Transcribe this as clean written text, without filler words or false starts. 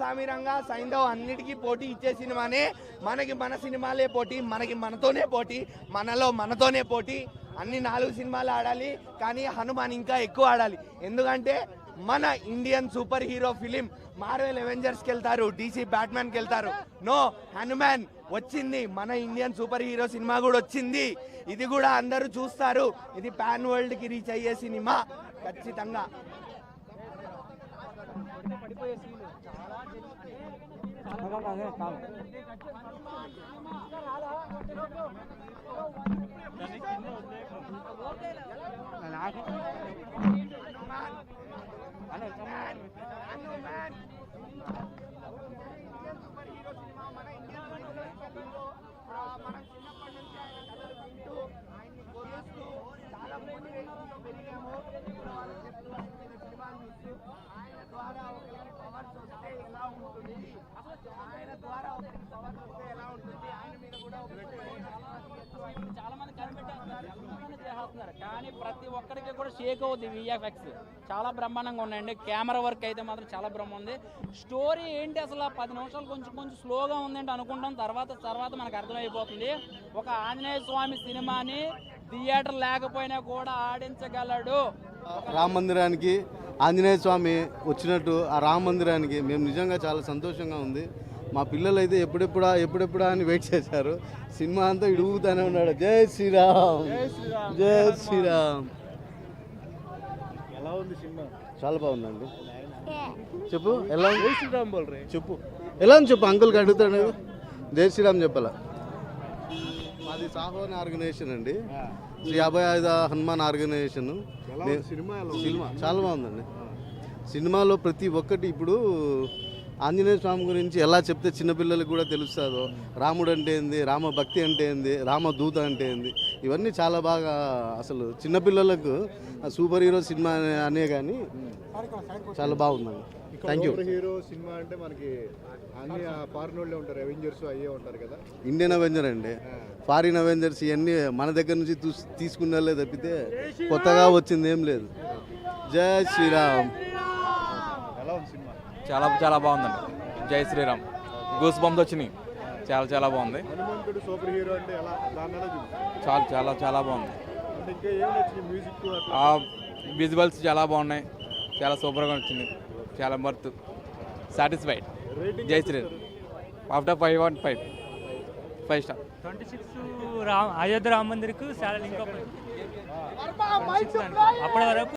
సామిరంగా సైంధవ్ అన్నిటికీ పోటీ ఇచ్చే సినిమానే. మనకి మన సినిమాలే పోటీ, మనకి మనతోనే పోటీ, మనలో మనతోనే పోటీ. అన్ని 4 సినిమాలు ఆడాలి, కానీ హనుమాన్ ఇంకా ఎక్కువ ఆడాలి. ఎందుకంటే మన Indian super hero film Marvel అవెంజర్స్కి వెళ్తారు, డీసీ బ్యాట్మెన్కి వెళ్తారు. నో, హనుమాన్ వచ్చింది, మన ఇండియన్ సూపర్ హీరో సినిమా కూడా వచ్చింది. ఇది కూడా అందరూ చూస్తారు. ఇది పాన్ వరల్డ్కి రీచ్ అయ్యే సినిమా ఖచ్చితంగా. చాలా మంది చేస్తున్నారు, కానీ ప్రతి ఒక్కరికి కూడా షేక్ అవుతుంది. విఎఫ్ఎక్స్ చాలా బ్రహ్మాండంగా ఉన్నాయండి. కెమెరా వర్క్ అయితే మాత్రం చాలా బ్రహ్మ ఉంది. స్టోరీ ఏంటి అసలు 10 నిమిషాలు కొంచెం స్లోగా ఉందంటే అనుకుంటాం, తర్వాత మనకు అర్థమైపోతుంది. ఒక ఆంజనేయ స్వామి సినిమాని థియేటర్ లేకపోయినా కూడా ఆడించగలడు. రామ మందిరానికి ఆంజనేయ స్వామి వచ్చినట్టు ఆ రామ మందిరానికి మేము నిజంగా చాలా సంతోషంగా ఉంది. మా పిల్లలు అయితే ఎప్పుడెప్పుడా అని వెయిట్ చేశారు. సినిమా అంతా ఇడుగుతానే ఉన్నాడు. జై శ్రీరామ్, జై శ్రీరామ్. ఎలా ఉంది సినిమా? చాలా బాగుందండి. చెప్పు ఎలా ఉంది? శ్రీరామ్ బోల్రే చెప్పు, ఎలా ఉంది చెప్పు. అంకుల్కి అడుగుతాడు, జై శ్రీరామ్ చెప్పాలా. మాది సాహో అనే ఆర్గనైజేషన్ అండి, శ్రీ అభయ హనుమాన్ ఆర్గనైజేషన్. సినిమా చాలా బాగుందండి. సినిమాలో ప్రతి ఒక్కటి ఇప్పుడు ఆంజనేయ స్వామి గురించి ఎలా చెప్తే చిన్నపిల్లలకు కూడా తెలుస్తుందో, రాముడు అంటే ఏంది, రామ భక్తి అంటే ఏంది, రామ దూత అంటే ఏంది, ఇవన్నీ చాలా బాగా అసలు చిన్నపిల్లలకు సూపర్ హీరో సినిమా అనే కానీ చాలా బాగుందండి. Thank you. హీరో సినిమా అంటే మనకి అన్ని ఫారిన్ వాళ్ళే ఉంటారు, అవెంజర్స్ అయ్యే ఉంటారు కదా. ఇండియన్ అవెంజర్ అండి, ఫారిన్ అవెంజర్స్ ఇవన్నీ మన దగ్గర నుంచి తీసుకునే తప్పితే కొత్తగా వచ్చింది ఏం లేదు. జై శ్రీరామ్. ఎలా ఉంది సినిమా? చాలా బాగుందండి. జై శ్రీరామ్. గూస్ బంప్స్ వచ్చినాయి. చాలా బాగుంది. హనుమంతుడు సూపర్ హీరో అంటే ఎలా, చాలా బాగుంది. అంటే ఇంకా ఏం నచ్చింది? మ్యూజిక్, విజువల్స్ చాలా బాగున్నాయి, చాలా సూపర్గా వచ్చింది, చాలా వర్త్, సాటిస్ఫైడ్. జై శ్రీరామ్. After 5 star. 26 అయోధ్య రామ మందిర్కు చాలా లింక్ అప్పటి వరకు